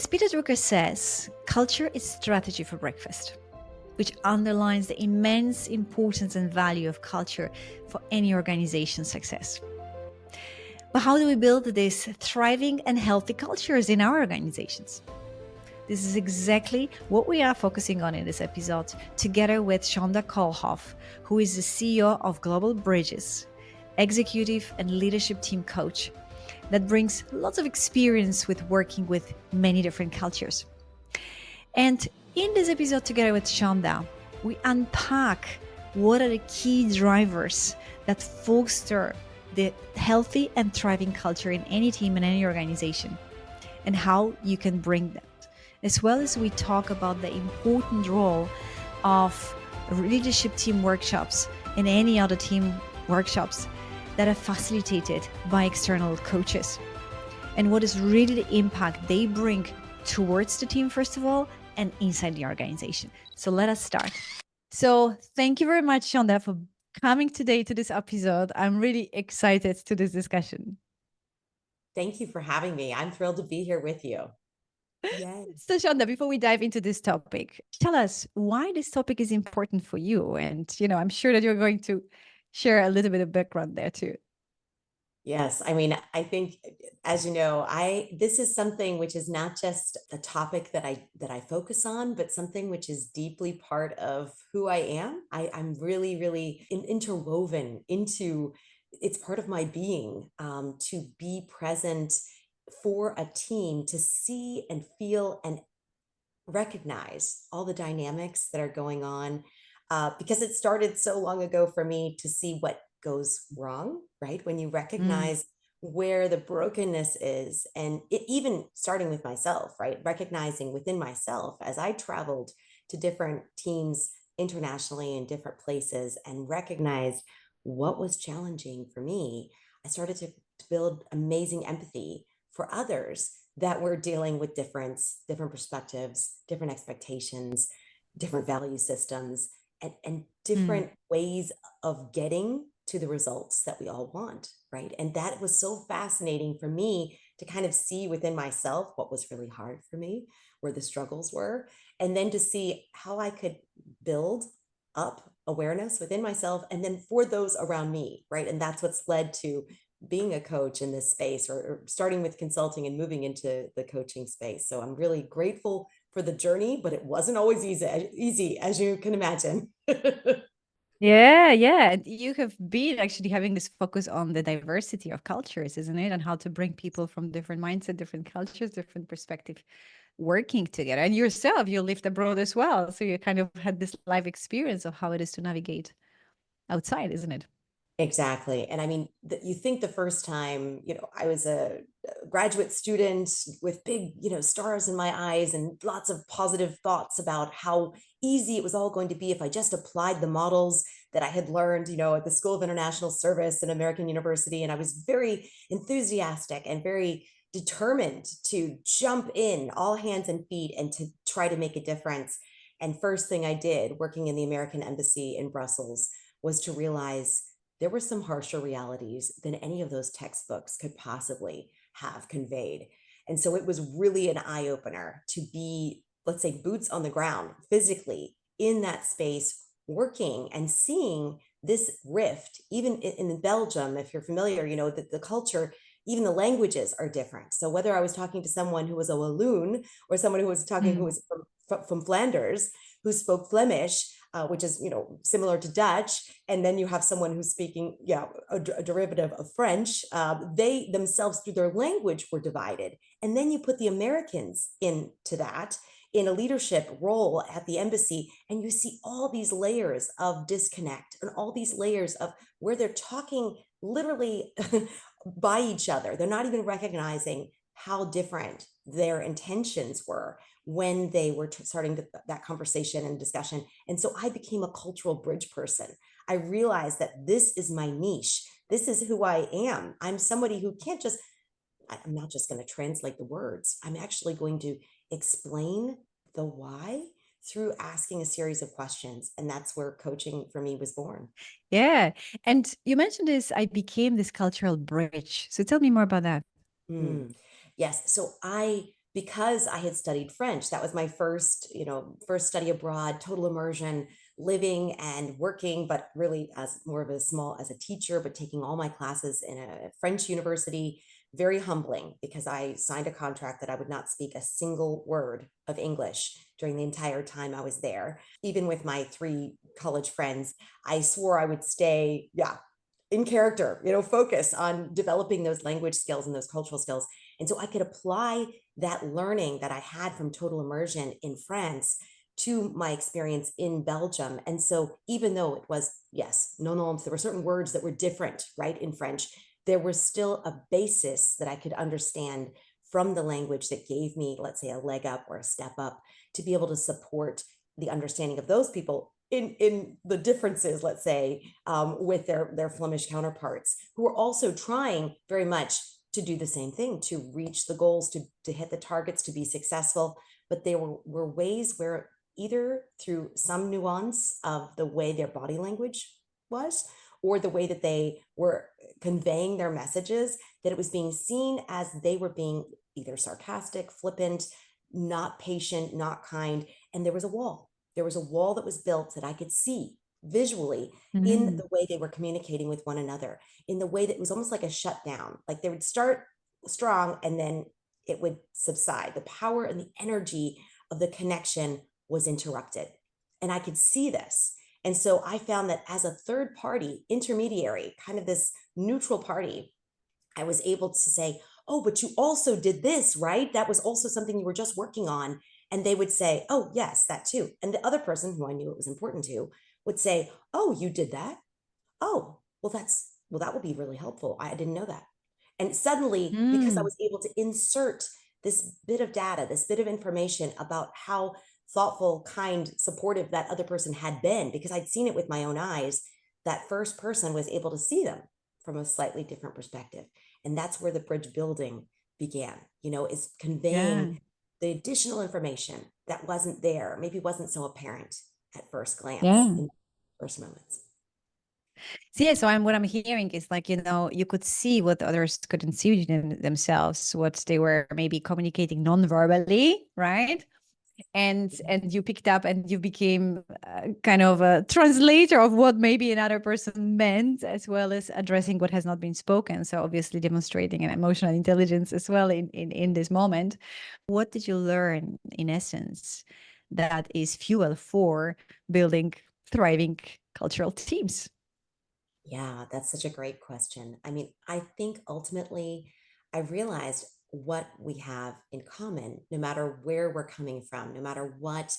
As Peter Drucker says, culture is strategy for breakfast, which underlines the immense importance and value of culture for any organization's success. But how do we build these thriving and healthy cultures in our organizations? This is exactly what we are focusing on in this episode, together with Shonda Kohlhoff, who is the CEO of Global Bridges, executive and leadership team coach that brings lots of experience with working with many different cultures. And in this episode, together with Shonda, we unpack what are the key drivers that foster the healthy and thriving culture in any team and any organization, and how you can bring that. As well as we talk about the important role of leadership team workshops and any other team workshops that are facilitated by external coaches, and what is really the impact they bring towards the team, first of all, and inside the organization. So let us start. So thank you very much, Shonda, for coming today to this episode. I'm really excited to this discussion. Thank you for having me. I'm thrilled to be here with you. Yay. So Shonda, before we dive into this topic, tell us why this topic is important for you. And, I'm sure that you're going to share a little bit of background there too. Yes, I think, as you know, this is something which is not just a topic that I focus on, but something which is deeply part of who I am. I'm really, really interwoven into. It's part of my being, to be present for a team, to see and feel and recognize all the dynamics that are going on, because it started so long ago for me to see what goes wrong, right? When you recognize where the brokenness is, and even starting with myself, right? Recognizing within myself as I traveled to different teams internationally in different places and recognized what was challenging for me, I started to build amazing empathy for others that were dealing with different perspectives, different expectations, different value systems, and different ways of getting to the results that we all want, right? And that was so fascinating for me to kind of see within myself what was really hard for me, where the struggles were, and then to see how I could build up awareness within myself and then for those around me, right? And that's what's led to being a coach in this space, or starting with consulting and moving into the coaching space. So I'm really grateful for the journey, but it wasn't always easy as you can imagine. Yeah. And you have been actually having this focus on the diversity of cultures, isn't it? And how to bring people from different mindset, different cultures, different perspective working together. And yourself, you lived abroad as well. So you kind of had this life experience of how it is to navigate outside, isn't it? Exactly. And you think the first time, I was a graduate student with big, stars in my eyes and lots of positive thoughts about how easy it was all going to be if I just applied the models that I had learned, at the School of International Service and American University. And I was very enthusiastic and very determined to jump in all hands and feet and to try to make a difference. And first thing I did working in the American Embassy in Brussels was to realize there were some harsher realities than any of those textbooks could possibly have conveyed. And so it was really an eye opener to be, let's say, boots on the ground, physically in that space, working and seeing this rift. Even in Belgium, if you're familiar, the culture, even the languages are different. So whether I was talking to someone who was a Walloon or someone who was who was from Flanders, who spoke Flemish, which is similar to Dutch, and then you have someone who's speaking a derivative of French. They themselves, through their language, were divided, and then you put the Americans into that in a leadership role at the embassy, and you see all these layers of disconnect and all these layers of where they're talking literally by each other. They're not even recognizing how different their intentions were when they were starting that conversation and discussion. And so I became a cultural bridge person. I realized that this is my niche. This is who I am. I'm somebody who can't just, I'm not just going to translate the words. I'm actually going to explain the why through asking a series of questions. And that's where coaching for me was born. Yeah. And you mentioned this, I became this cultural bridge. So tell me more about that. Yes. So I because I had studied French. That was my first study abroad, total immersion, living and working, but really as more of as a teacher, but taking all my classes in a French university. Very humbling, because I signed a contract that I would not speak a single word of English during the entire time I was there. Even with my 3 college friends, I swore I would stay, in character, focus on developing those language skills and those cultural skills. And so I could apply that learning that I had from total immersion in France to my experience in Belgium. And so even though it was, yes, no norms, there were certain words that were different, right, in French, there was still a basis that I could understand from the language that gave me, let's say, a leg up or a step up to be able to support the understanding of those people in the differences, let's say, with their Flemish counterparts, who are also trying very much to do the same thing, to reach the goals, to hit the targets, to be successful. But there were ways where, either through some nuance of the way their body language was, or the way that they were conveying their messages, that it was being seen as they were being either sarcastic, flippant, not patient, not kind. And there was a wall. There was a wall that was built that I could see visually in Mm. the way they were communicating with one another, in the way that it was almost like a shutdown. Like they would start strong and then it would subside. The power and the energy of the connection was interrupted. And I could see this. And so I found that as a third party intermediary, kind of this neutral party, I was able to say, oh, but you also did this, right? That was also something you were just working on. And they would say, oh, yes, that too. And the other person, who I knew it was important to, would say, oh, you did that? Oh, well, that will be really helpful. I didn't know that. And suddenly, because I Mm. was able to insert this bit of data, this bit of information about how thoughtful, kind, supportive that other person had been, because I'd seen it with my own eyes, that first person was able to see them from a slightly different perspective. And that's where the bridge building began, is Yeah. conveying the additional information that wasn't there, maybe wasn't so apparent at first glance Yeah. in first moments. So yeah, so what I'm hearing is like, you could see what others couldn't see within themselves, what they were maybe communicating non-verbally, right? And you picked up and you became kind of a translator of what maybe another person meant, as well as addressing what has not been spoken. So obviously demonstrating an emotional intelligence as well in this moment. What did you learn in essence that is fuel for building thriving cultural teams? Yeah, that's such a great question. I mean, I think ultimately I realized what we have in common, no matter where we're coming from, no matter what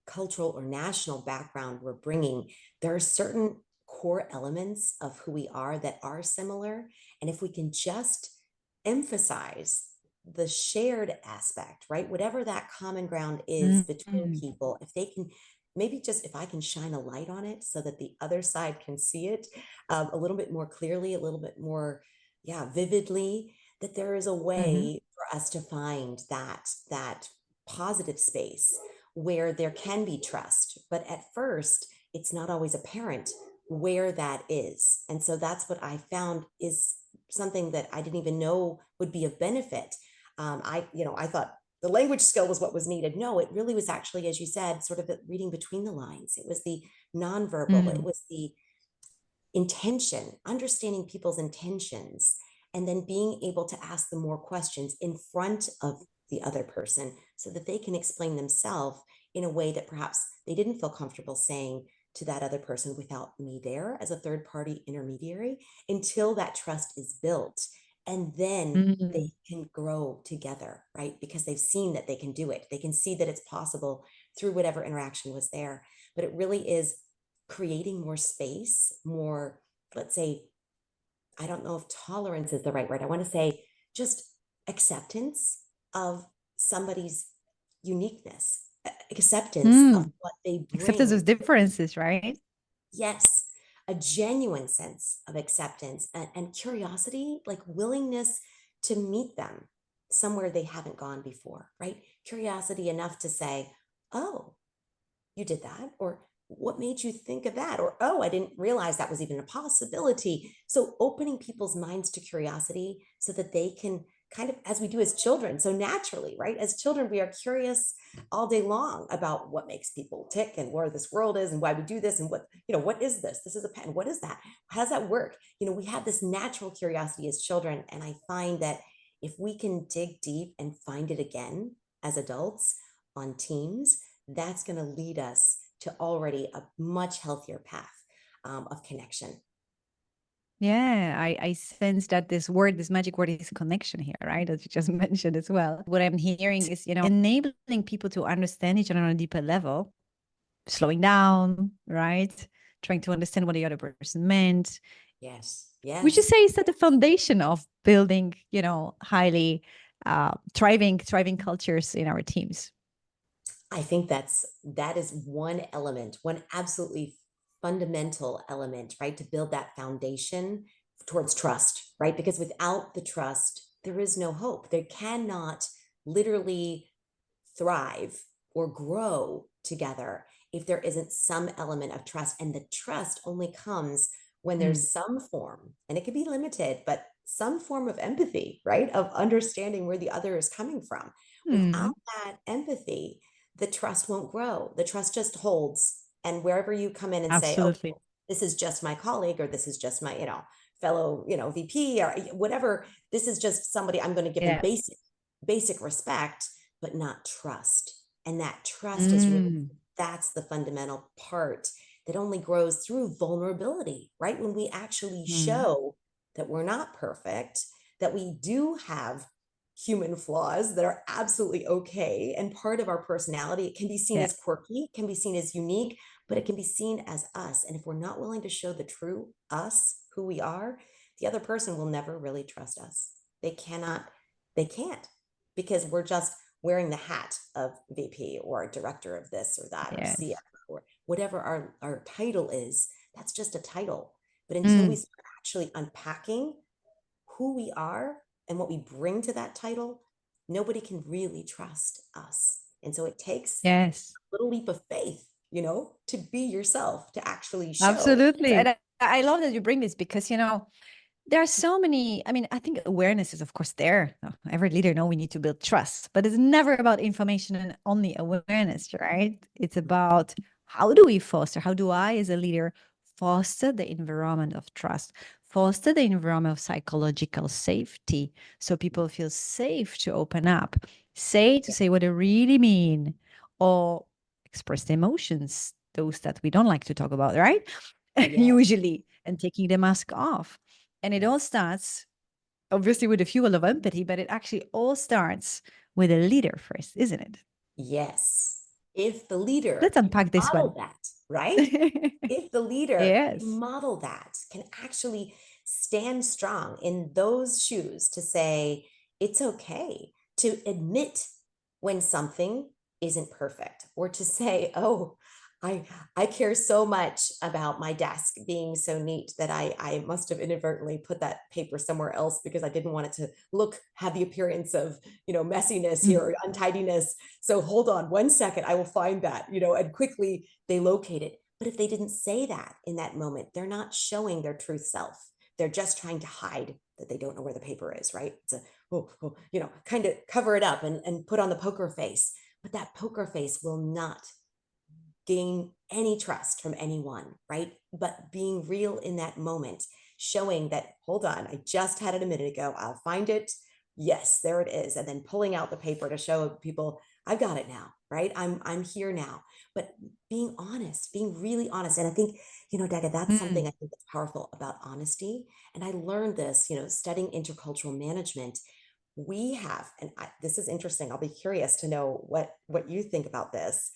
cultural or national background we're bringing. There are certain core elements of who we are that are similar. And if we can just emphasize the shared aspect, right? Whatever that common ground is between Mm. people, if they can, maybe just if I can shine a light on it so that the other side can see it a little bit more clearly, a little bit more, yeah, vividly, that there is a Mhm. way for us to find that positive space where there can be trust. But at first, it's not always apparent where that is. And so that's what I found is something that I didn't even know would be of benefit. I thought the language skill was what was needed. No, it really was actually, as you said, sort of reading between the lines. It was the nonverbal, it Mm. was the intention, understanding people's intentions, and then being able to ask them more questions in front of the other person so that they can explain themselves in a way that perhaps they didn't feel comfortable saying to that other person without me there as a third party intermediary, until that trust is built. And then Mm. they can grow together, right? Because they've seen that they can do it. They can see that it's possible through whatever interaction was there. But it really is creating more space, more, let's say, I don't know if tolerance is the right word. I want to say just acceptance of somebody's uniqueness, acceptance of Mm. what they Acceptance bring. of differences, right? Yes, a genuine sense of acceptance and curiosity, like willingness to meet them somewhere they haven't gone before, right? Curiosity enough to say, oh, you did that, or what made you think of that, or oh, I didn't realize that was even a possibility. So opening people's minds to curiosity so that they can kind of as we do as children. So naturally, right? As children, we are curious all day long about what makes people tick and where this world is and why we do this and what, what is this? This is a pen. What is that? How does that work? We have this natural curiosity as children. And I find that if we can dig deep and find it again as adults on teams, that's going to lead us to already a much healthier path of connection. Yeah, I sense that this magic word is connection here, right? As you just mentioned as well. What I'm hearing is, enabling people to understand each other on a deeper level, slowing down, right? Trying to understand what the other person meant. Yes. Would you Yes. say is that the foundation of building, highly thriving cultures in our teams? I think that is one element, one absolutely fundamental element, right? To build that foundation towards trust, right? Because without the trust, there is no hope. There cannot literally thrive or grow together if there isn't some element of trust. And the trust only comes when Mm. there's some form, and it can be limited, but some form of empathy, right? Of understanding where the other is coming from. Without Mm. that empathy, the trust won't grow. The trust just holds. And wherever you come in and say, oh, Absolutely. this is just my colleague, or this is just my, fellow, VP or whatever, this is just somebody I'm going to give them Yeah. basic respect, but not trust. And that trust is really, Mm. that's the fundamental part that only grows through vulnerability, right? When we actually Mm. show that we're not perfect, that we do have human flaws that are absolutely okay and part of our personality. It can be seen Yeah. as quirky, can be seen as unique, but it can be seen as us. And if we're not willing to show the true us, who we are, the other person will never really trust us. They cannot, they can't, because we're just wearing the hat of VP or director of this or that or Yes. CFO or whatever our title is. That's just a title. But until we Mm. start actually unpacking who we are and what we bring to that title, nobody can really trust us. And so it takes Yes. a little leap of faith, to be yourself, to actually show. Absolutely. And I love that you bring this because, there are so many. I mean, I think awareness is, of course, there. Every leader know we need to build trust, but it's never about information and only awareness, right? It's about how do we foster, how do I, as a leader, foster the environment of trust, foster the environment of psychological safety so people feel safe to open up, to say what they really mean, or express the emotions, those that we don't like to talk about, right? Yes, Usually, and taking the mask off. And it all yes, starts obviously with the fuel of empathy, but it actually all starts with a leader first, isn't it? yes. If the leader Let's can unpack this model one. that, right? If the leader can Yes. model that, can actually stand strong in those shoes to say, it's okay to admit when something isn't perfect, or to say, oh, I care so much about my desk being so neat that I must have inadvertently put that paper somewhere else because I didn't want it to have the appearance of, messiness here Mm. or untidiness. So hold on 1 second, I will find that, and quickly they locate it. But if they didn't say that in that moment, they're not showing their truth self. They're just trying to hide that they don't know where the paper is, right? It's a, kind of cover it up and put on the poker face. But that poker face will not gain any trust from anyone, right? But being real in that moment, showing that, hold on, I just had it a minute ago, I'll find it. Yes, there it is. And then pulling out the paper to show people, I've got it now, right? I'm here now. But being honest, being really honest. And I think, Daga, that's something Mm. I think that's powerful about honesty. And I learned this, studying intercultural management. We have, and this is interesting. I'll be curious to know what you think about this,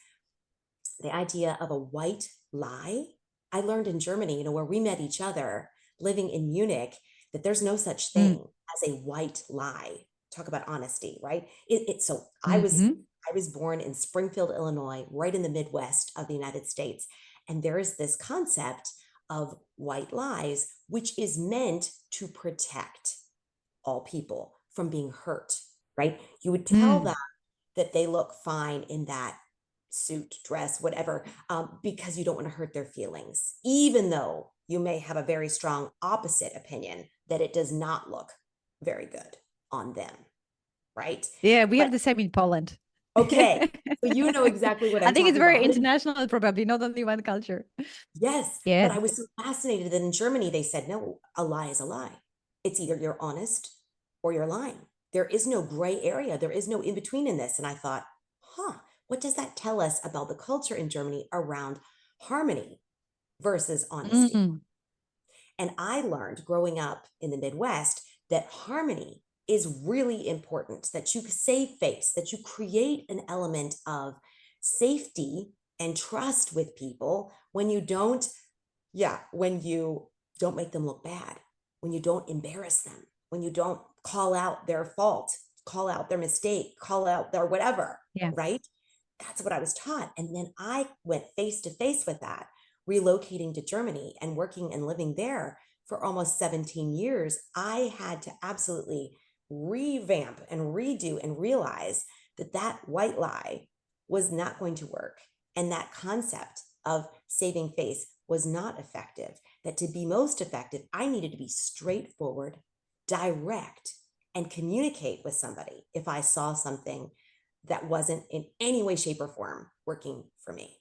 the idea of a white lie. I learned in Germany, where we met each other living in Munich, that there's no such Mm. thing as a white lie. Talk about honesty, right? So Mm-hmm. I was born in Springfield, Illinois, right in the Midwest of the United States. And there is this concept of white lies, which is meant to protect all people from being hurt, right? You would tell them Mm. that they look fine in that suit, dress, whatever, because you don't want to hurt their feelings, even though you may have a very strong opposite opinion that it does not look very good. on them, right? Yeah, we have But the same in Poland. okay, so you know exactly what I I'm think it's talking very about. international, probably not only one culture. Yes, but Yeah. I was so fascinated that in Germany they said, no, a lie is a lie. It's either you're honest or you're lying. There is no gray area. There is no in between in this. And I thought, what does that tell us about the culture in Germany around harmony versus honesty? Mm. And I learned growing up in the Midwest that harmony is really important, that you save face, that you create an element of safety and trust with people when you don't, when you don't make them look bad, when you don't embarrass them, when you don't call out their fault, call out their mistake, call out their whatever, Yeah. right? That's what I was taught. And then I went face to face with that, relocating to Germany and working and living there for almost 17 years. I had to absolutely revamp and redo and realize that that white lie was not going to work. And that concept of saving face was not effective. That to be most effective, I needed to be straightforward, direct, and communicate with somebody if I saw something that wasn't in any way, shape, or form working for me.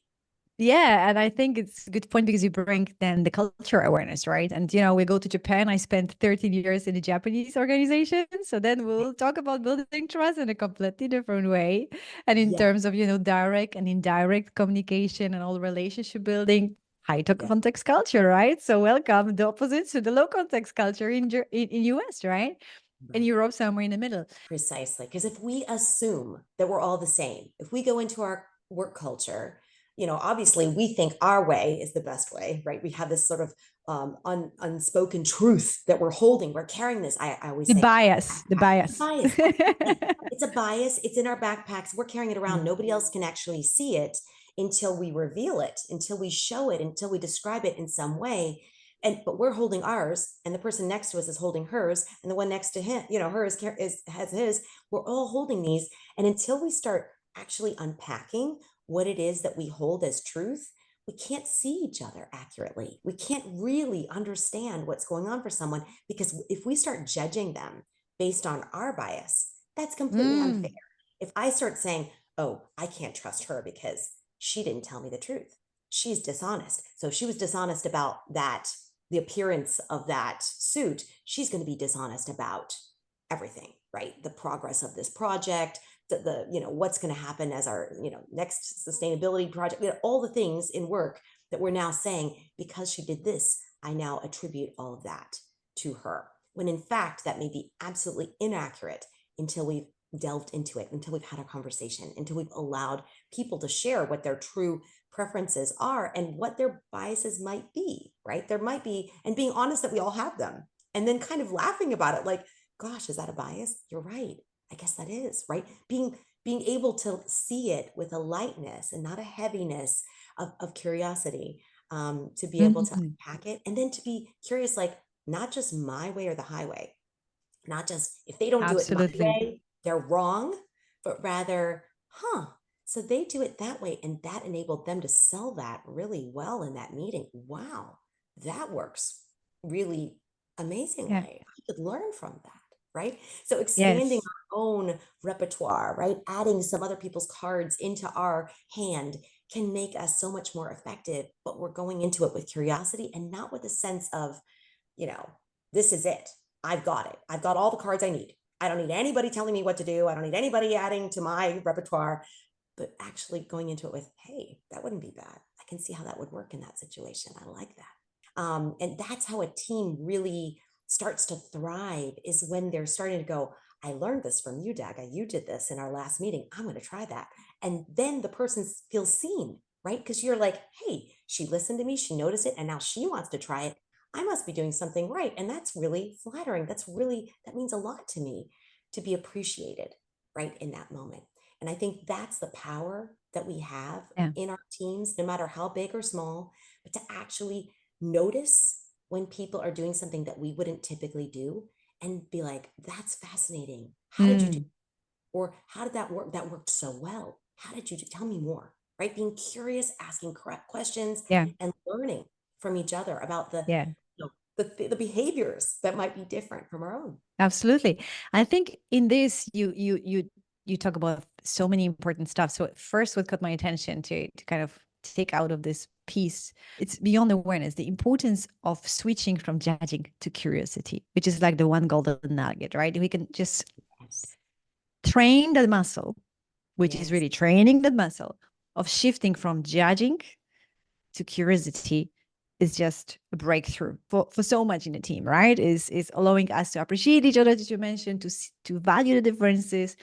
Yeah, and I think it's a good point because you bring then the culture awareness, right? And we go to Japan. I spent 13 years in a Japanese organization, so then we'll talk about building trust in a completely different way, and in Yeah, terms of direct and indirect communication and all relationship building, high yeah, context culture, right? So welcome the opposite to the low context culture in US, right? In right. Europe, somewhere in the middle. Precisely. Because if we assume that we're all the same, if we go into our work culture, obviously we think our way is the best way, right? We have this sort of unspoken truth that we're holding, we're carrying this. I always The say, bias, the the bias. bias, absolutely. It's a bias. It's in our backpacks. We're carrying it around. Mm. Nobody else can actually see it until we reveal it, until we show it, until we describe it in some way. But we're holding ours, and the person next to us is holding hers, and the one next to him, hers has his. We're all holding these, and until we start actually unpacking what it is that we hold as truth, we can't see each other accurately. We can't really understand what's going on for someone, because if we start judging them based on our bias, that's completely unfair. Mm. If I start saying, oh, I can't trust her because she didn't tell me the truth, she's dishonest. So if she was dishonest about that, the appearance of that suit, she's going to be dishonest about everything, right? The progress of this project, what's going to happen as our next sustainability project, all the things in work that we're now saying, because she did this, I now attribute all of that to her, when in fact that may be absolutely inaccurate until we've delved into it, until we've had a conversation, until we've allowed people to share what their true preferences are and what their biases might be, right? There might be, and being honest that we all have them, and then kind of laughing about it, like, gosh, is that a bias? You're right. I guess that is, right? Being able to see it with a lightness and not a heaviness of curiosity, to be able to Mhm. unpack it, and then to be curious, like, not just my way or the highway, not just if they don't do it my Absolutely. way, they're wrong, but rather, so they do it that way, and that enabled them to sell that really well in that meeting. Wow, that works really Yeah. amazingly. I could learn from that, right? So expanding Yes. our own repertoire, right? Adding some other people's cards into our hand can make us so much more effective, but we're going into it with curiosity and not with a sense of, you know, this is it. I've got it. I've got all the cards I need. I don't need anybody telling me what to do. I don't need anybody adding to my repertoire, but actually going into it with, hey, that wouldn't be bad. I can see how that would work in that situation. I like that. And that's how a team really starts to thrive, is when they're starting to go, I learned this from you, Daga. You did this in our last meeting. I'm going to try that. And then the person feels seen, right? Because you're like, hey, she listened to me, she noticed it, and now she wants to try it. I must be doing something right. And that's really flattering. That means a lot to me, to be appreciated right in that moment. And I think that's the power that we have Yeah. in our teams, no matter how big or small, but to actually notice when people are doing something that we wouldn't typically do, and be like, that's fascinating. How did you do? Mm. Or how did that work? That worked so well. How did you do? Tell me more, right? Being curious, asking correct questions, Yeah. and learning from each other about Yeah. the behaviors that might be different from our own. Absolutely. I think in this, you talk about so many important stuff. So first, what caught my attention to kind of take out of this piece, it's beyond awareness, the importance of switching from judging to curiosity, which is like the one golden nugget, right? We can just Yes. train that muscle, which is Yes. really training that muscle of shifting from judging to curiosity is just a breakthrough for so much in the team, right? Is allowing us to appreciate each other, as you mentioned, to value the differences.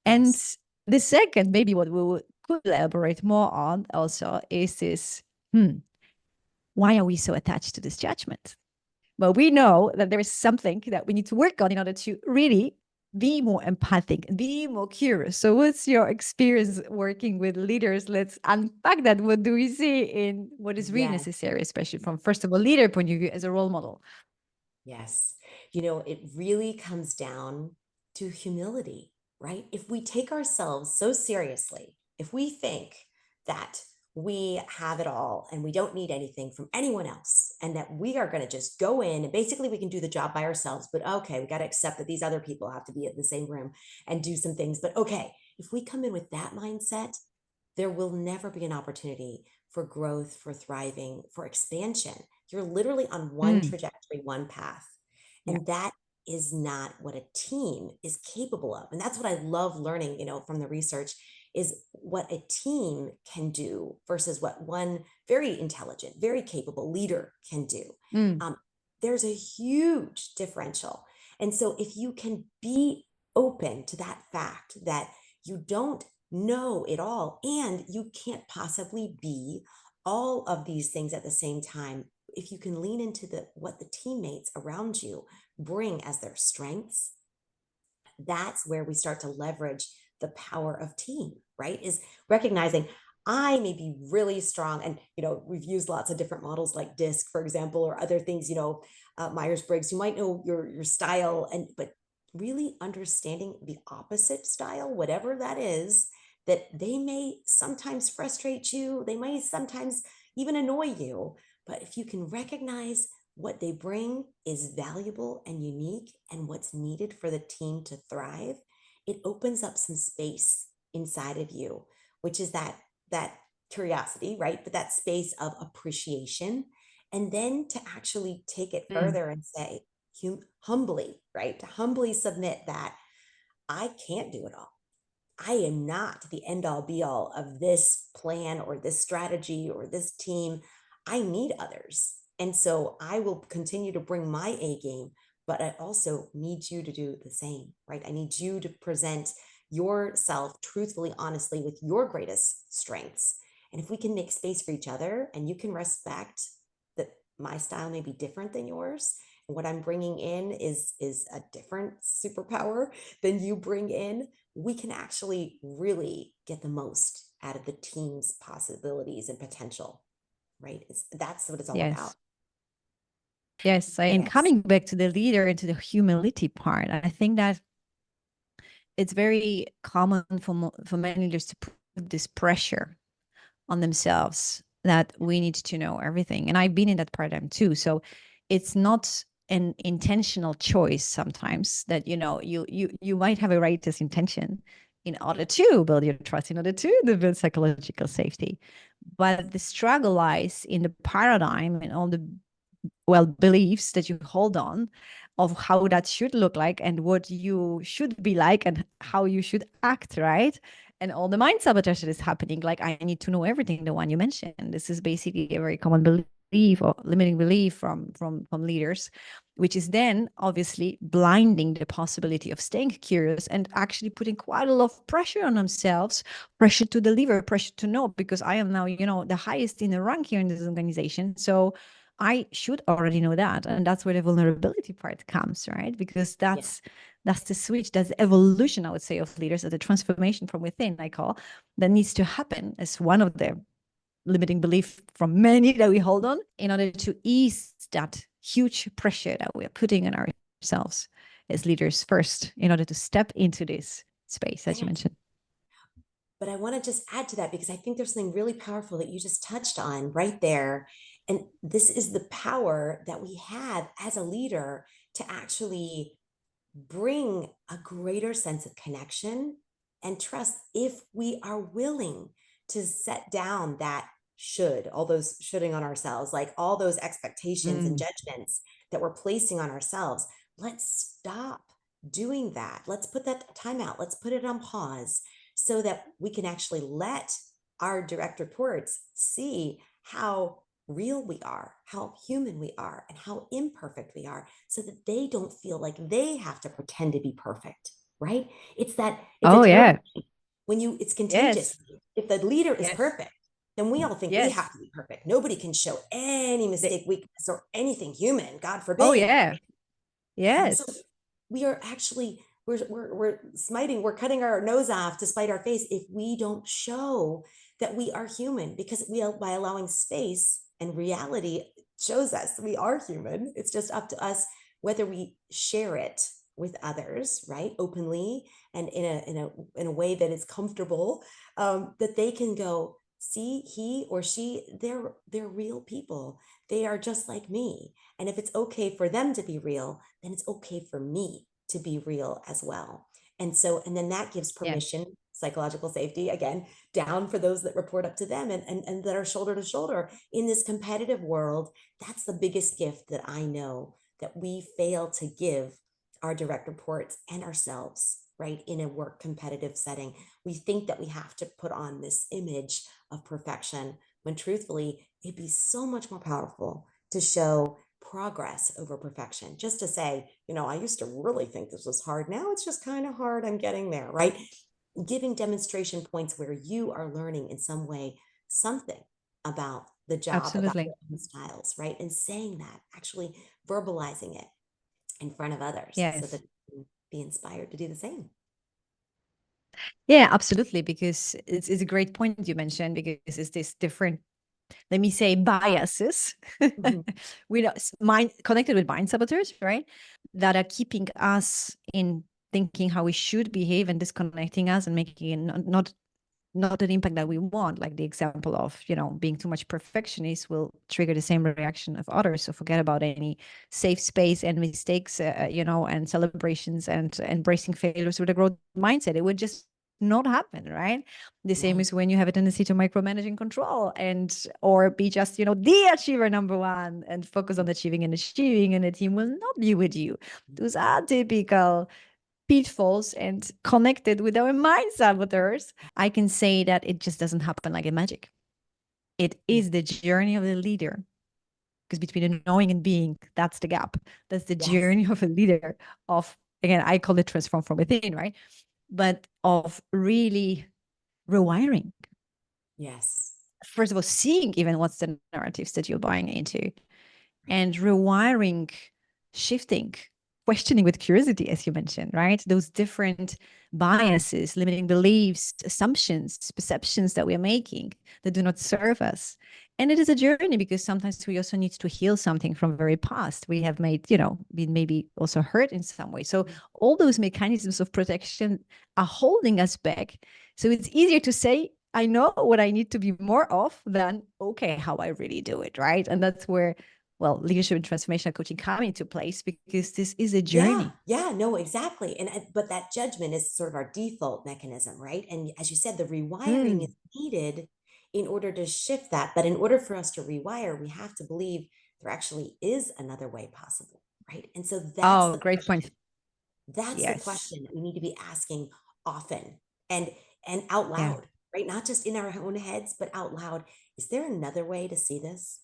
And Yes. the second, maybe what we could elaborate more on also is this, why are we so attached to this judgment? Well, we know that there is something that we need to work on in order to really be more empathic and be more curious. So, what's your experience working with leaders? Let's unpack that. What do we see in what is really Yes. necessary, especially from, first of all, leader point of view as a role model? Yes. It really comes down to humility, right? If we take ourselves so seriously, if we think that we have it all and we don't need anything from anyone else, and that we are going to just go in and basically we can do the job by ourselves, but okay, we got to accept that these other people have to be in the same room and do some things. But okay, if we come in with that mindset, there will never be an opportunity for growth, for thriving, for expansion. You're literally on one Mm, trajectory, one path. yeah. And that is not what a team is capable of. And that's what I love learning, from the research, is what a team can do versus what one very intelligent, very capable leader can do. Mm, Um, there's a huge differential. And so if you can be open to that fact that you don't know it all and you can't possibly be all of these things at the same time, if you can lean into what the teammates around you bring as their strengths, that's where we start to leverage the power of team, right? Is recognizing I may be really strong. And, we've used lots of different models like DISC, for example, or other things, Myers-Briggs. You might know your style, but really understanding the opposite style, whatever that is, that they may sometimes frustrate you. They may sometimes even annoy you. But if you can recognize what they bring is valuable and unique and what's needed for the team to thrive, it opens up some space inside of you, which is that curiosity, right? But that space of appreciation. And then to actually take it mm, further and say, humbly, right? To humbly submit that I can't do it all. I am not the end all be all of this plan or this strategy or this team. I need others. And so I will continue to bring my A game, but I also need you to do the same, right? I need you to present yourself truthfully, honestly, with your greatest strengths. And if we can make space for each other and you can respect that my style may be different than yours, and what I'm bringing in is a different superpower than you bring in, we can actually really get the most out of the team's possibilities and potential, right? That's what it's all about. yes. Yes. And Yes. coming back to the leader and to the humility part, I think that it's very common for many leaders to put this pressure on themselves that we need to know everything. And I've been in that paradigm too. So it's not an intentional choice sometimes that you might have a righteous intention in order to build your trust, in order to build psychological safety. But the struggle lies in the paradigm and all the beliefs that you hold on of how that should look like and what you should be like and how you should act, right? And all the mind sabotage that is happening, like I need to know everything, the one you mentioned. This is basically a very common belief or limiting belief from leaders, which is then obviously blinding the possibility of staying curious and actually putting quite a lot of pressure on themselves, pressure to deliver, pressure to know, because I am now, the highest in the rank here in this organization. So I should already know that. And that's where the vulnerability part comes, right? Because Yeah. that's the switch, that's the evolution, I would say, of leaders, as a transformation from within, I call, that needs to happen as one of the limiting belief from many that we hold on in order to ease that huge pressure that we are putting on ourselves as leaders first, in order to step into this space, as you Yes. mentioned. But I want to just add to that because I think there's something really powerful that you just touched on right there. And this is the power that we have as a leader to actually bring a greater sense of connection and trust if we are willing to set down that should, all those shoulding on ourselves, like all those expectations and Mm. judgments that we're placing on ourselves. Let's stop doing that. Let's put that time out. Let's put it on pause so that we can actually let our direct reports see how real we are, how human we are, and how imperfect we are, so that they don't feel like they have to pretend to be perfect, right? It's a Oh, terrible yeah. thing when it's contagious. Yes. If the leader is Yes. perfect, then we all think we have Yes. to be perfect. Nobody can show any The, mistake, weakness, or anything human, God oh, forbid. yeah. And so Yes. we are actually we're smiting, we're cutting our nose off to spite our face if we don't show that we are human, because we, by allowing space, and reality shows us we are human. It's just up to us whether we share it with others, right, openly, and in a way that is comfortable, that they can go, see, he or she, they're real people. They are just like me. And if it's okay for them to be real, then it's okay for me to be real as well. And then that gives Yeah. permission, psychological safety, again, down for those that report up to them, and that are shoulder to shoulder in this competitive world. That's the biggest gift that I know that we fail to give our direct reports and ourselves, right? In a work competitive setting, we think that we have to put on this image of perfection, when truthfully, it'd be so much more powerful to show progress over perfection. Just to say, I used to really think this was hard. Now it's just kind of hard. I'm getting there, right? Giving demonstration points where you are learning in some way something about the job, about Absolutely. your own styles, right? And saying that, actually verbalizing it in front of others so that Yes. you can be inspired to do the same. Yeah, absolutely. Because it's a great point you mentioned, because it's this different, let me say, biases Mhm. with mind connected with mind saboteurs, right? That are keeping us in thinking how we should behave and disconnecting us and making it not an impact that we want. Like the example of, being too much perfectionist will trigger the same reaction of others. So forget about any safe space and mistakes, and celebrations and embracing failures with a growth mindset. It would just not happen, right? The same Right. is when you have a tendency to micromanage and control, and or be just, the achiever number one, and focus on achieving, and the team will not be with you. Those are typical pitfalls and connected with our mind saboteurs. I can say that it just doesn't happen like a magic. It Mm. is the journey of the leader, because between the knowing and being, that's the gap. That's the Yes. journey of a leader, of, again, I call it transform from within, right? But of really rewiring. Yes. First of all, seeing even what's the narratives that you're buying into, Right. and rewiring, shifting, questioning with curiosity, as you mentioned, right? Those different biases, limiting beliefs, assumptions, perceptions that we're making that do not serve us. And it is a journey, because sometimes we also need to heal something from very past. We have made, been maybe also hurt in some way. So all those mechanisms of protection are holding us back. So it's easier to say, I know what I need to be more of, than, okay, how I really do it, right? And that's where, well, leadership and transformational coaching come into place, because this is a Yeah, journey. yeah, no, exactly. And but that judgment is sort of our default mechanism, right? And as you said, the rewiring Mm. is needed in order to shift that. But in order for us to rewire, we have to believe there actually is another way possible, right? And so that's Oh, the great point. question. That's the Yes. question that we need to be asking often, and out Yeah. loud, right? Not just in our own heads, but out loud. Is there another way to see this?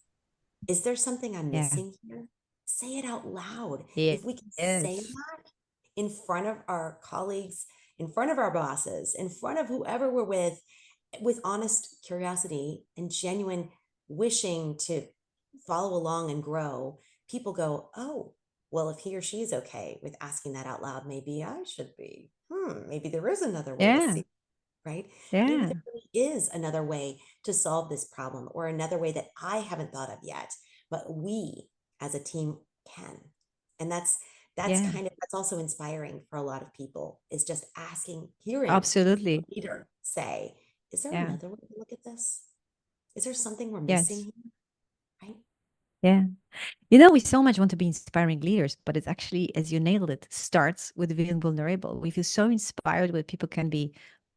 Is there something I'm Yeah. missing here? Say it out loud. If we can say Yes. that in front of our colleagues, in front of our bosses, in front of whoever we're with honest curiosity and genuine wishing to follow along and grow, people go, oh, well, if he or she is okay with asking that out loud, maybe I should be. Maybe there is another way to Yeah. see, right? Maybe Yeah. there really is another way to solve this problem, or another way that I haven't thought of yet, but we as a team can. And Yeah. that's also inspiring for a lot of people, is just asking, hearing a Absolutely. leader say, is there Yeah. another way to look at this? Is there something we're missing Yes. here? Right? Yeah. You know, we so much want to be inspiring leaders, but it's actually, as you nailed it, starts with being vulnerable. We feel so inspired when people can be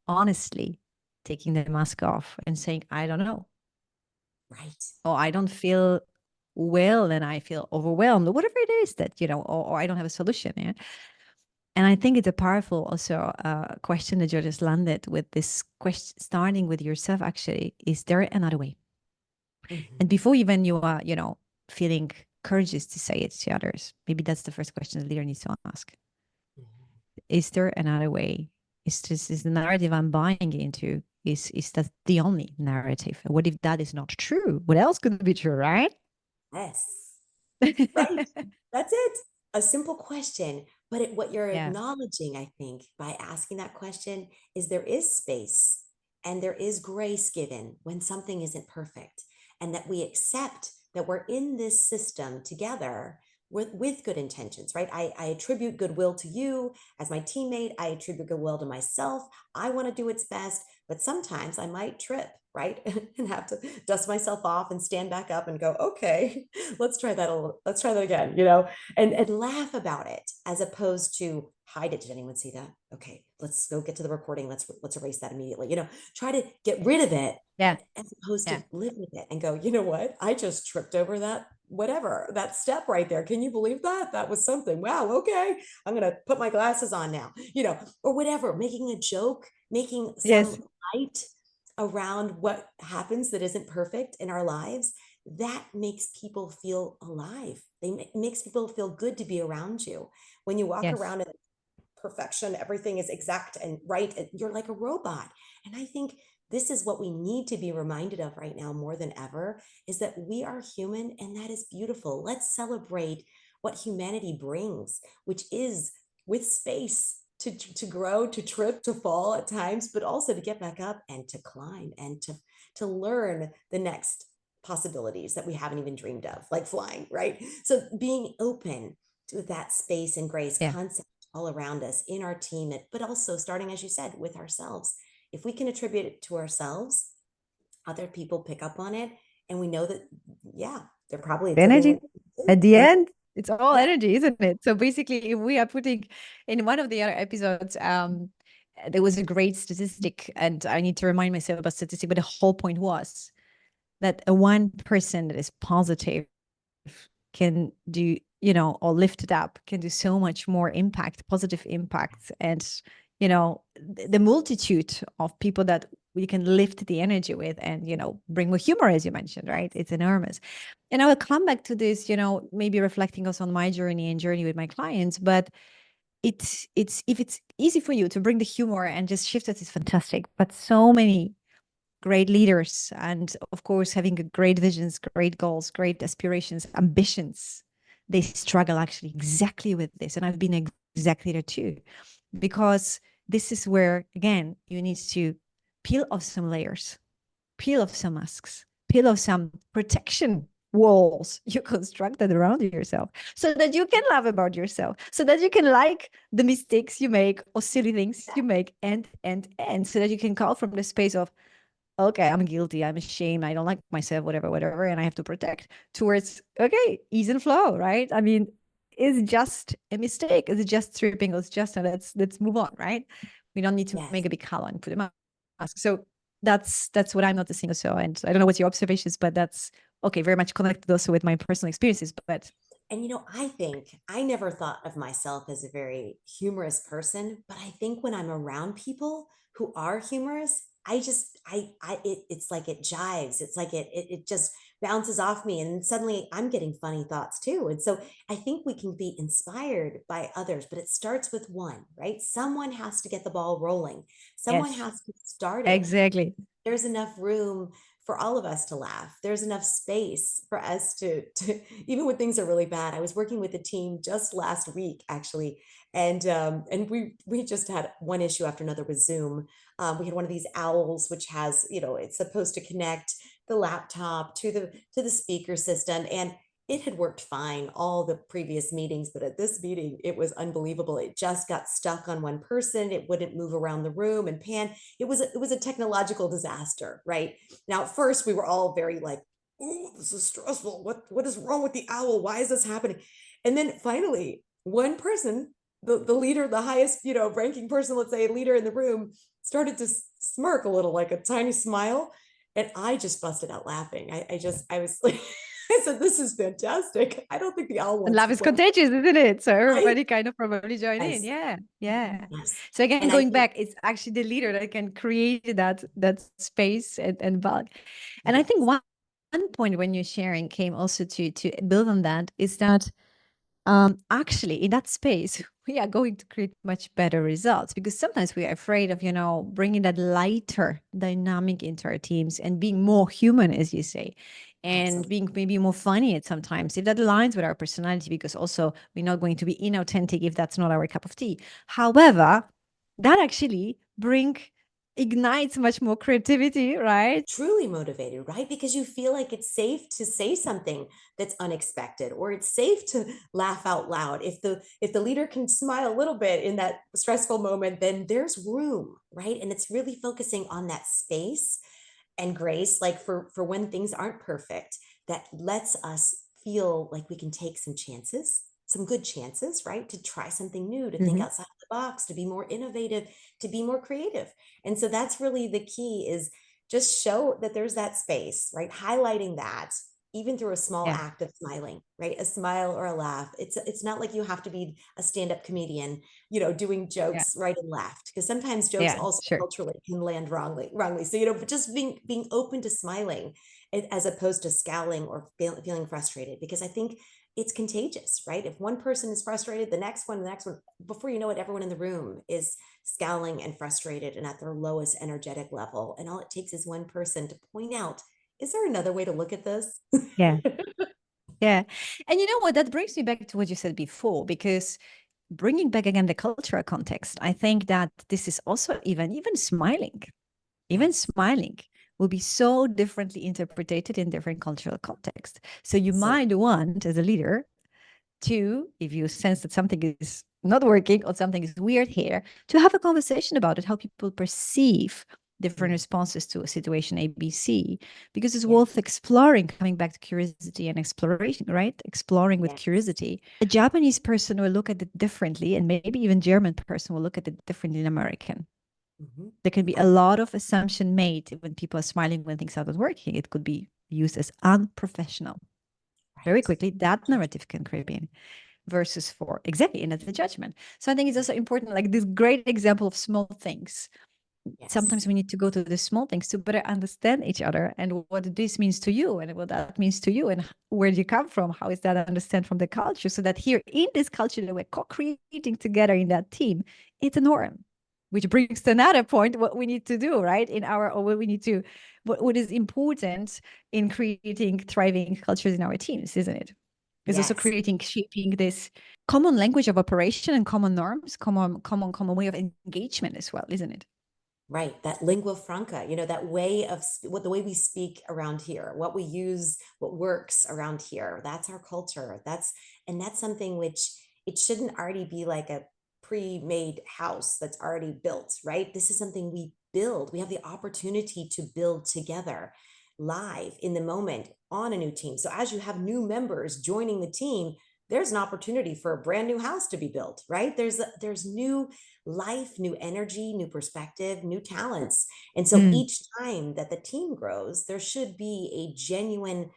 honestly taking the mask off and saying, I don't know, Right. or I don't feel well and I feel overwhelmed, or whatever it is that, or I don't have a solution. Yeah. And I think it's a powerful also question that you just landed with this question, starting with yourself, actually. Is there another way? And Mhm. before even you are, feeling courageous to say it to others, maybe that's the first question the leader needs to ask. Mhm. Is there another way? Is the narrative I'm buying into, is that the only narrative? What if that is not true? What else could be true, right? Yes. Right. That's it. A simple question. But what you're Yeah. acknowledging, I think, by asking that question is there is space and there is grace given when something isn't perfect, and that we accept that we're in this system together with good intentions, right? I attribute goodwill to you as my teammate. I attribute goodwill to myself. I want to do its best, but sometimes I might trip, right? And have to dust myself off and stand back up and go, okay, let's try that again, and laugh about it as opposed to hide it. Did anyone see that? Okay, let's go get to the recording. Let's erase that immediately. Try to get rid of it Yeah. as opposed Yeah. to live with it and go, you know what? I just tripped over that whatever, that step right there. Can you believe that? That was something. Wow, okay. I'm gonna put my glasses on now, or whatever, making a joke, making Yes. some light around what happens that isn't perfect in our lives. That makes people feel alive. Makes people feel good to be around you. When you walk Yes. around in perfection, everything is exact and right, and you're like a robot. And I think this is what we need to be reminded of right now more than ever, is that we are human, and that is beautiful. Let's celebrate what humanity brings, which is with space to grow, to trip, to fall at times, but also to get back up and to climb and to learn the next possibilities that we haven't even dreamed of, like flying, right? So being open to that space and grace Yeah. concept all around us in our team, but also starting, as you said, with ourselves. If we can attribute it to ourselves, other people pick up on it, and we know that, yeah, they're probably living Energy. with At the and end, it's all yeah, energy, isn't it? So basically, if we are putting in one of the other episodes, there was a great statistic, and I need to remind myself about statistic, but the whole point was that a one person that is positive can do, or lift it up, can do so much more impact, positive impact. And, the multitude of people that we can lift the energy with and, bring more humor, as you mentioned, right? It's enormous. And I will come back to this, maybe reflecting also on my journey with my clients, but it's if it's easy for you to bring the humor and just shift it is fantastic. But so many great leaders and of course having great visions, great goals, great aspirations, ambitions, they struggle actually exactly with this. And I've been exactly there too, because this is where again you need to peel off some layers, peel off some masks, peel off some protection walls you constructed around yourself so that you can laugh about yourself, so that you can like the mistakes you make or silly things you make, and so that you can call from the space of, okay, I'm guilty, I'm ashamed, I don't like myself, whatever, and I have to protect, towards, okay, ease and flow, right? I mean, it's just a mistake, it's just tripping, it's just, let's move on, right? We don't need to yes. make a big color and put a mask. So that's what I'm noticing also. And I don't know what's your observations, but that's okay, very much connected also with my personal experiences. But And I think I never thought of myself as a very humorous person, but I think when I'm around people who are humorous, it's like it jives. It's like it just bounces off me, and suddenly I'm getting funny thoughts too. And so I think we can be inspired by others, but it starts with one, right? Someone has to get the ball rolling. Someone yes, has to start it. exactly. There's enough room for all of us to laugh. There's enough space for us to even when things are really bad. I was working with a team just last week, actually, and we just had one issue after another with Zoom. We had one of these owls, which has, it's supposed to connect the laptop to the speaker system, and it had worked fine all the previous meetings, but at this meeting, it was unbelievable. It just got stuck on one person. It wouldn't move around the room and pan. It was a technological disaster, right? Now, at first, we were all very like, oh, this is stressful. What is wrong with the owl? Why is this happening? And then finally, one person, the leader, the highest, ranking person, let's say leader in the room, started to smirk a little, like a tiny smile. And I just busted out laughing. I was like, I said, this is fantastic. I don't think the owl And wants love to is play. contagious, isn't it? So Right? everybody kind of probably join in. Yes. Yeah. Yeah. Yes. So again, And I going think, back, it's actually the leader that can create that space and bulk. And I think yes. one point when you're sharing came also to build on that is that actually in that space we are going to create much better results, because sometimes we are afraid of bringing that lighter dynamic into our teams and being more human, as you say, and Absolutely. being maybe more funny at sometimes if that aligns with our personality, because also we're not going to be inauthentic if that's not our cup of tea. However, that actually ignites much more creativity, right? Truly motivated, right? Because you feel like it's safe to say something that's unexpected, or it's safe to laugh out loud. If the leader can smile a little bit in that stressful moment, then there's room, right? And it's really focusing on that space and grace, like for when things aren't perfect, that lets us feel like we can take some chances, some good chances, right? To try something new, to think Mhm. outside the box, to be more innovative, to be more creative. And so that's really the key, is just show that there's that space, right? Highlighting that even through a small Yeah. act of smiling, right? A smile or a laugh. It's not like you have to be a stand-up comedian, doing Yeah. jokes right and left, because sometimes jokes Yeah. also Sure. culturally can land wrongly. So, but just being open to smiling, as opposed to scowling or feeling frustrated, because I think it's contagious, right? If one person is frustrated, the next one, before you know it, everyone in the room is scowling and frustrated and at their lowest energetic level. And all it takes is one person to point out, is there another way to look at this? Yeah. Yeah. And you know what? That brings me back to what you said before, because bringing back again the cultural context, I think that this is also even Yes. smiling will be so differently interpreted in different cultural contexts. So you So might want, as a leader, to, if you sense that something is not working or something is weird here, to have a conversation about it, how people perceive different mm, responses to a situation ABC, because it's yes, worth exploring, coming back to curiosity and exploration, right? Exploring with yes. curiosity. A Japanese person will look at it differently, and maybe even German person will look at it differently than American. Mhm. There can be a lot of assumption made when people are smiling when things are not working. It could be used as unprofessional. Very Right. quickly, that narrative can creep in versus for exactly in the judgment. So I think it's also important, like this great example of small things. Yes. Sometimes we need to go to the small things to better understand each other and what this means to you and what that means to you and where do you come from? How is that understand from the culture? So that here in this culture that we're co-creating together in that team, it's a norm. Which brings to another point, what we need to do, right? Or what we need to, what is important in creating thriving cultures in our teams, isn't it? Is also Yes. creating, shaping this common language of operation and common norms, common way of engagement as well, isn't it? Right. That lingua franca, that way of what the way we speak around here, what we use, what works around here. That's our culture. And that's something which it shouldn't already be like a pre-made house that's already built, right? This is something we build. We have the opportunity to build together live in the moment on a new team. So as you have new members joining the team, there's an opportunity for a brand new house to be built, right? There's new life, new energy, new perspective, new talents. And so Mm, each time that the team grows, there should be a genuine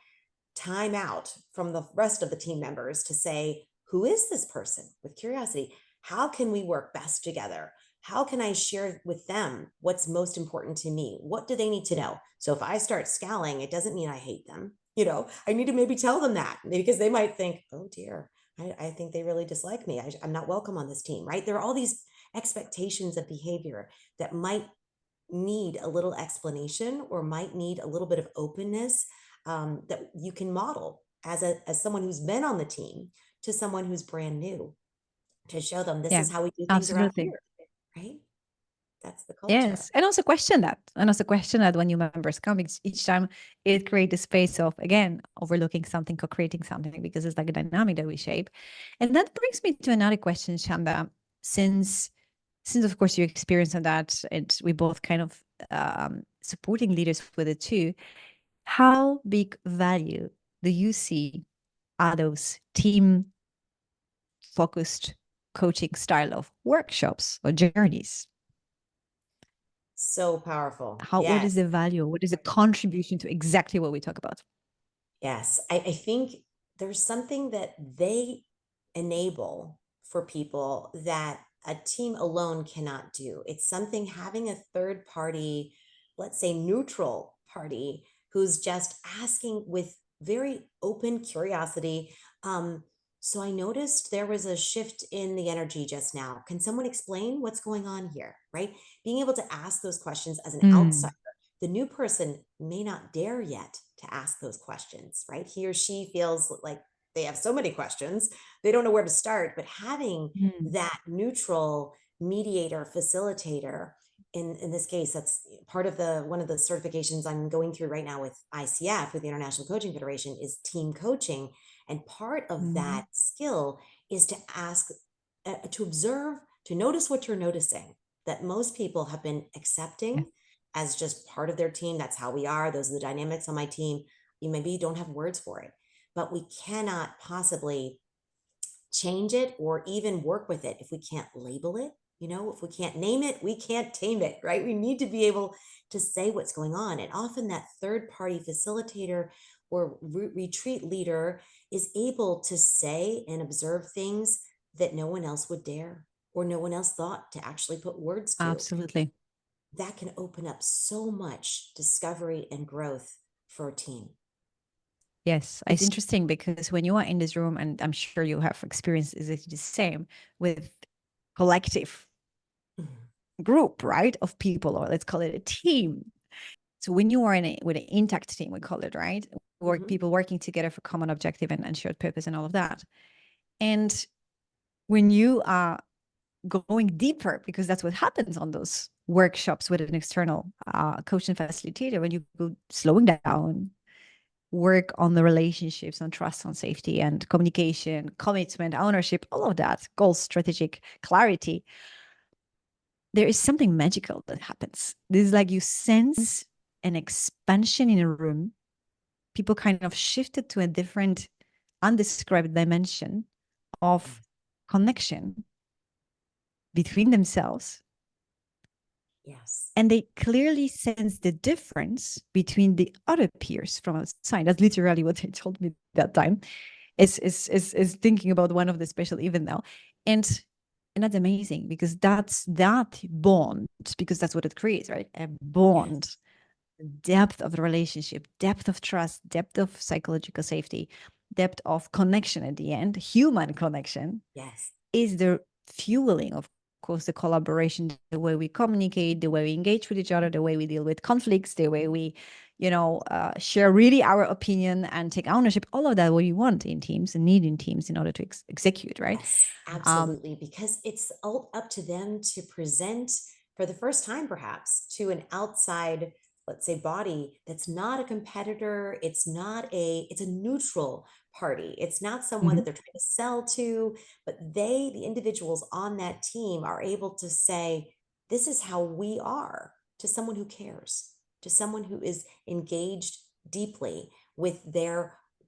time out from the rest of the team members to say, who is this person, with curiosity? How can we work best together? How can I share with them what's most important to me? What do they need to know? So if I start scowling, it doesn't mean I hate them. I need to maybe tell them that, because they might think, oh dear, I think they really dislike me. I'm not welcome on this team, right? There are all these expectations of behavior that might need a little explanation or might need a little bit of openness, that you can model as someone who's been on the team to someone who's brand new, to show them this yeah, is how we do things around absolutely. here, right? That's the culture. Yes, and also question that. And also question that when new members come, each time it creates a space of, again, overlooking something, co-creating something, because it's like a dynamic that we shape. And that brings me to another question, Shanda. Since of course you experienced that, and we both kind of supporting leaders with it too. How big value do you see are those team focused coaching style of workshops or journeys? So powerful. What is Yes. the value? What is the contribution to exactly what we talk about? Yes. I think there's something that they enable for people that a team alone cannot do. It's something having a third party, let's say neutral party, who's just asking with very open curiosity. So I noticed there was a shift in the energy just now. Can someone explain what's going on here? Right? Being able to ask those questions as an outsider. Mm, The new person may not dare yet to ask those questions, right? He or she feels like they have so many questions, they don't know where to start. But having mm, that neutral mediator, facilitator, in this case, that's part of the one of the certifications I'm going through right now with ICF, with the International Coaching Federation, is team coaching. And part of that mm, skill is to ask, to observe, to notice what you're noticing that most people have been yeah, accepting as just part of their team. That's how we are. Those are the dynamics on my team. You maybe don't have words for it, but we cannot possibly change it or even work with it if we can't label it. If we can't name it, we can't tame it, right? We need to be able to say what's going on. And often that third party facilitator or retreat leader is able to say and observe things that no one else would dare or no one else thought to actually put words to. absolutely. That can open up so much discovery and growth for a team. Yes, it's interesting because when you are in this room, and I'm sure you have experienced exactly the same with collective Mhm. group, right, of people, or let's call it a team. So when you are with an intact team, we call it, right, Mhm. people working together for common objective and shared purpose and all of that. And when you are going deeper, because that's what happens on those workshops with an external coach and facilitator, when you go slowing down, work on the relationships, on trust, on safety and communication, commitment, ownership, all of that, goals, strategic clarity, there is something magical that happens. This is like you sense an expansion in a room. People kind of shifted to a different, undescribed dimension of connection between themselves. Yes. And they clearly sense the difference between the other peers from outside. That's literally what they told me that time. Is thinking about one of the special event now, and that's amazing because that's that bond, because that's what it creates, right? A Yes. bond, depth of the relationship, depth of trust, depth of psychological safety, depth of connection at the end, human connection, Yes. is the fueling of course the collaboration, the way we communicate, the way we engage with each other, the way we deal with conflicts, the way we share really our opinion and take ownership, all of that what you want in teams and need in teams in order to execute, right? Yes, um absolutely. Because it's up to them to present for the first time, perhaps, to an outside, let's say, body that's not a competitor. It's a neutral party. It's not someone that mhm, they're trying to sell to, but the individuals on that team, are able to say, this is how we are, to someone who cares, to someone who is engaged deeply with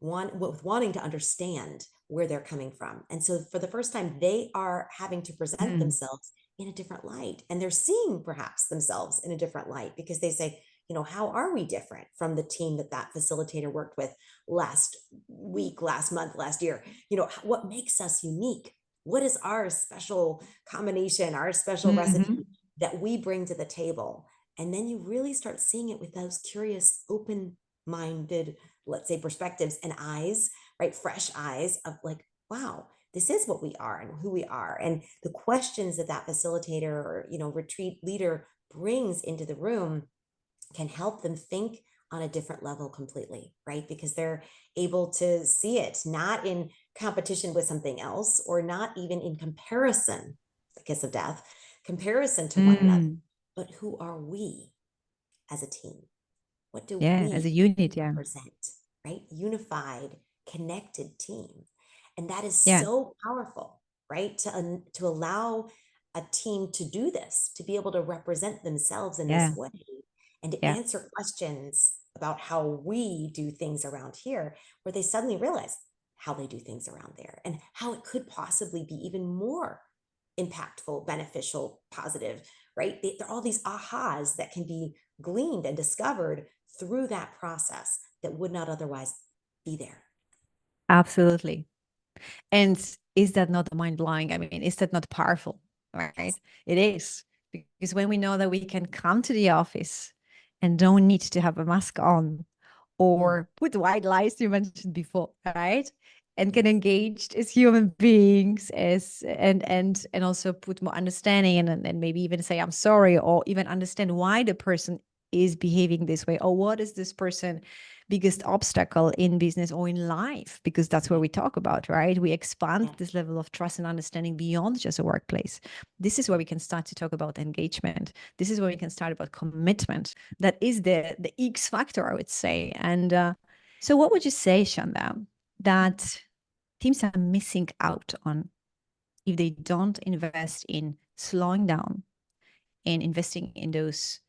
with wanting to understand where they're coming from. And so for the first time, they are having to present mm, themselves in a different light. And they're seeing perhaps themselves in a different light because they say, how are we different from the team that facilitator worked with last week, last month, last year? What makes us unique? What is our special combination, our special recipe mhm, that we bring to the table? And then you really start seeing it with those curious, open minded, let's say, perspectives and eyes, right? Fresh eyes of like, wow, this is what we are and who we are. And the questions that facilitator or, retreat leader brings into the room can help them think on a different level completely, right? Because they're able to see it not in competition with something else or not even in comparison, the kiss of death, comparison to one another, mm, but who are we as a team? What do yeah, as we a unit, yeah, represent, right? Unified, connected team. And that is yeah, so powerful, right? To allow a team to do this, to be able to represent themselves in this yeah, way and to yeah, answer questions about how we do things around here, where they suddenly realize how they do things around there and how it could possibly be even more impactful, beneficial, positive, right? There are all these ahas that can be gleaned and discovered through that process that would not otherwise be there. Absolutely. And is that not mind blowing? I mean, is that not powerful? Right? Yes. It is. Because when we know that we can come to the office and don't need to have a mask on Mm, or put white lies you mentioned before, right? And can engage as human beings as and also put more understanding and maybe even say I'm sorry or even understand why the person is behaving this way or what is this person biggest obstacle in business or in life, because that's where yeah, we talk about, right? We expand yeah, this level of trust and understanding beyond just a workplace. This is where we can start to talk about engagement. This is where we can start about commitment. That is the X factor, I would say. And so what would you say, Shanda, that teams are missing out on if they don't invest in slowing down and investing in those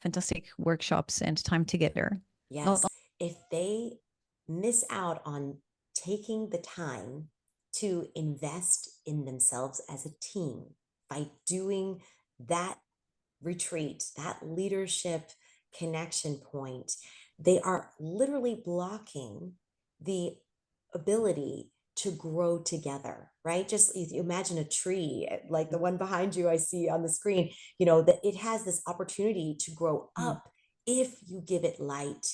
fantastic workshops and time together? Not yes. If they miss out on taking the time to invest in themselves as a team by doing that retreat, that leadership connection point, they are literally blocking the ability to grow together, right? Just you imagine a tree like the one behind you I see on the screen, that it has this opportunity to grow Mm. up if you give it light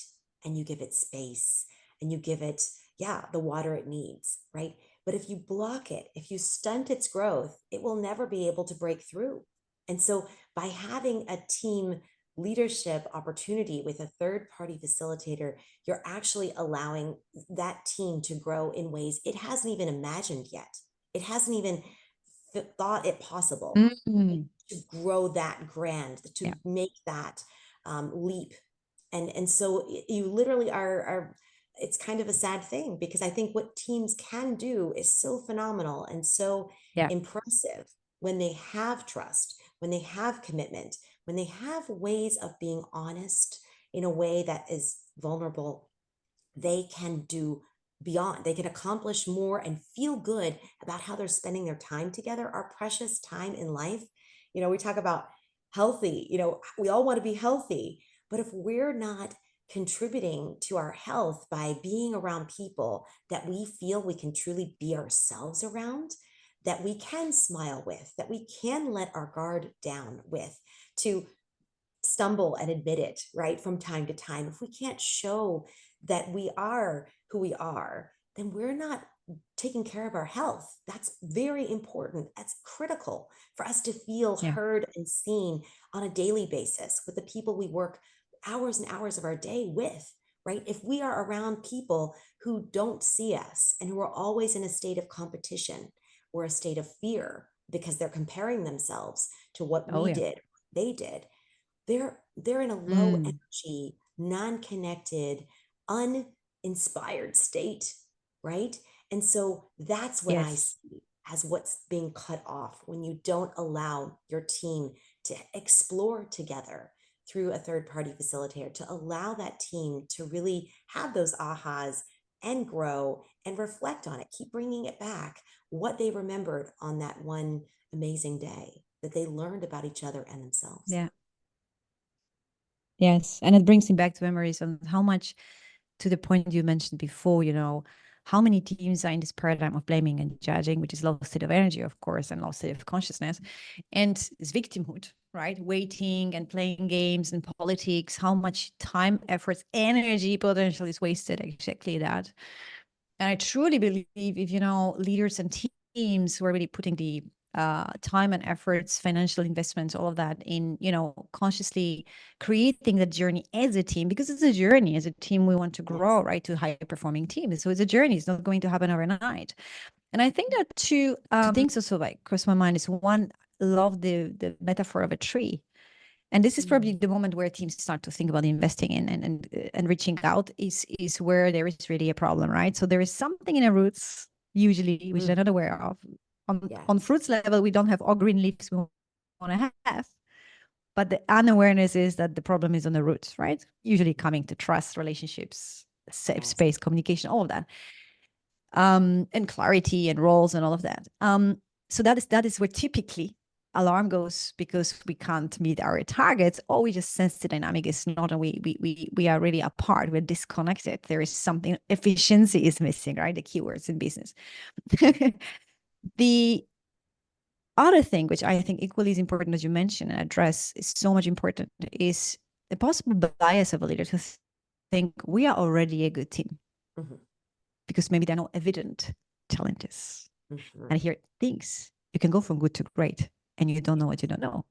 and you give it space and you give it, yeah, the water it needs, right? But if you block it, if you stunt its growth, it will never be able to break through. And so by having a team leadership opportunity with a third party facilitator, you're actually allowing that team to grow in ways it hasn't even imagined yet. It hasn't even thought it possible Mm. to grow that grand, Yeah. to make that leap. And so you literally are, it's kind of a sad thing because I think what teams can do is so phenomenal and so Yeah. impressive when they have trust, when they have commitment, when they have ways of being honest in a way that is vulnerable. They can do beyond, they can accomplish more and feel good about how they're spending their time together, our precious time in life. We talk about healthy, we all want to be healthy, but if we're not contributing to our health by being around people that we feel we can truly be ourselves around, that we can smile with, that we can let our guard down with, to stumble and admit it, right, from time to time, if we can't show that we are who we are, then we're not taking care of our health. That's very important. That's critical for us to feel Yeah. heard and seen on a daily basis with the people we work hours and hours of our day with, right? If we are around people who don't see us and who are always in a state of competition or a state of fear because they're comparing themselves to what Oh we yeah. did, they did, they're in a low Mm. energy, non-connected, uninspired state, right? And so that's what I Yes. see as what's being cut off when you don't allow your team to explore together through a third party facilitator, to allow that team to really have those ahas and grow and reflect on it, keep bringing it back, what they remembered on that one amazing day that they learned about each other and themselves. Yeah. Yes. And it brings me back to memories on how much, to the point you mentioned before, how many teams are in this paradigm of blaming and judging, which is low state of energy, of course, and low state of consciousness, and it's victimhood, right? Waiting and playing games and politics, how much time, efforts, energy potential is wasted, exactly that. And I truly believe if, leaders and teams were really putting the time and efforts, financial investments, all of that in, consciously creating the journey as a team, because it's a journey. As a team, we want to Yes. grow, right, to high performing teams. So it's a journey. It's not going to happen overnight. And I think that two things also like cross my mind is one, love the metaphor of a tree. And this is probably Mm, the moment where teams start to think about investing in and reaching out is where there is really a problem, right? So there is something in the roots usually which they're mm, not aware of. On yes. fruits level, we don't have all green leaves we want to have, But the unawareness is that the problem is on the roots, right? Usually coming to trust, relationships, safe Yes. space, communication, all of that, and clarity and roles and all of that. So that is where typically alarm goes, because we can't meet our targets, or we just sense the dynamic is not, and we are really apart, we're disconnected. There is something, efficiency is missing, right? The keywords in business. The other thing, which I think equally is important, as you mentioned and address, is so much important, is the possible bias of a leader to think we are already a good team, because maybe there are no evident challenges. And here things, you can go from good to great, and you don't know what you don't know.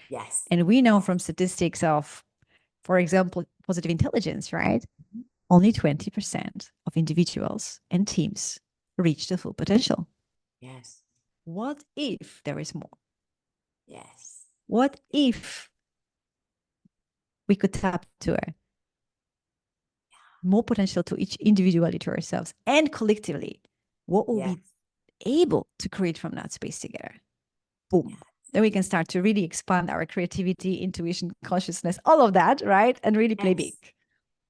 Yes. And we know from statistics of, for example, positive intelligence, right? Only 20% of individuals and teams reach the full potential. Yes. What if there is more? Yes. What if we could tap to a more potential to each individually, to ourselves and collectively? What will we able to create from that space together? Boom. Yes. Then we can start to really expand our creativity, intuition, consciousness, all of that, right? And really play big.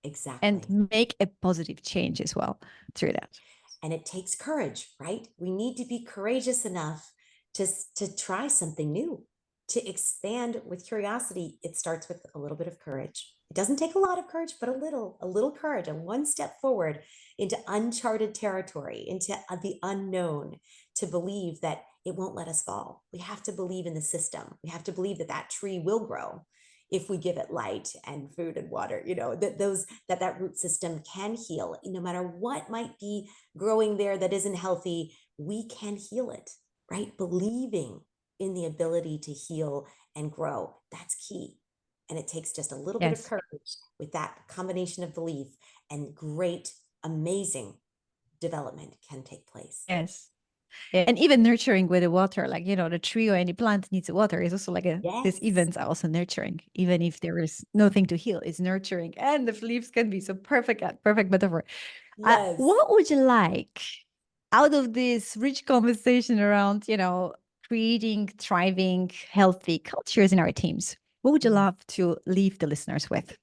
Exactly. And make a positive change as well through that. And it takes courage, right? We need to be courageous enough to try something new, to expand with curiosity. It starts with a little bit of courage. It doesn't take a lot of courage, but a little courage, and one step forward into uncharted territory, into the unknown, to believe that it won't let us fall. We have to believe in the system. We have to believe that that tree will grow if we give it light and food and water, that root system can heal no matter what might be growing there that isn't healthy. We can heal it, right? Believing in the ability to heal and grow, that's key. And it takes just a little bit of courage with that combination of belief, and great, amazing development can take place. Yes. And even nurturing with the water, like, the tree or any plant needs water, is also like these events are also nurturing, even if there is nothing to heal, it's nurturing. And the leaves can be so perfect metaphor. Yes. What would you like out of this rich conversation around, creating thriving, healthy cultures in our teams? What would you love to leave the listeners with?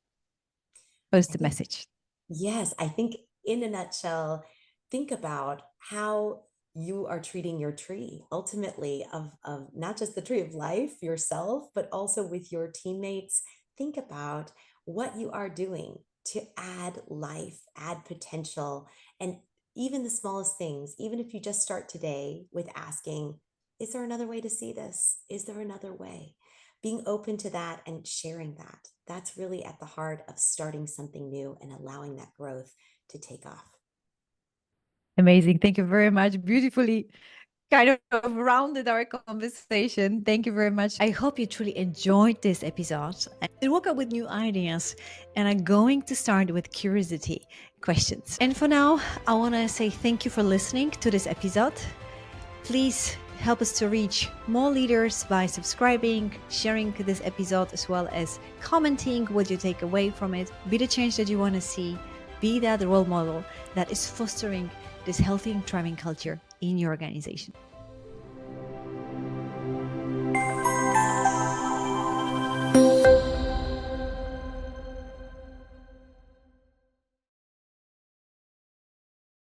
What's the message? Yes, I think in a nutshell, think about how you are treating your tree, ultimately, of not just the tree of life yourself, but also with your teammates. Think about what you are doing to add life, add potential, and even the smallest things. Even if you just start today with asking, is there another way to see this? Is there another way? Being open to that and sharing that, that's really at the heart of starting something new and allowing that growth to take off. Amazing. Thank you very much. Beautifully kind of rounded our conversation. Thank you very much. I hope you truly enjoyed this episode and woke up with new ideas, and are going to start with curiosity questions. And for now, I want to say thank you for listening to this episode. Please help us to reach more leaders by subscribing, sharing this episode, as well as commenting what you take away from it. Be the change that you want to see. Be that role model that is fostering this healthy and thriving culture in your organization.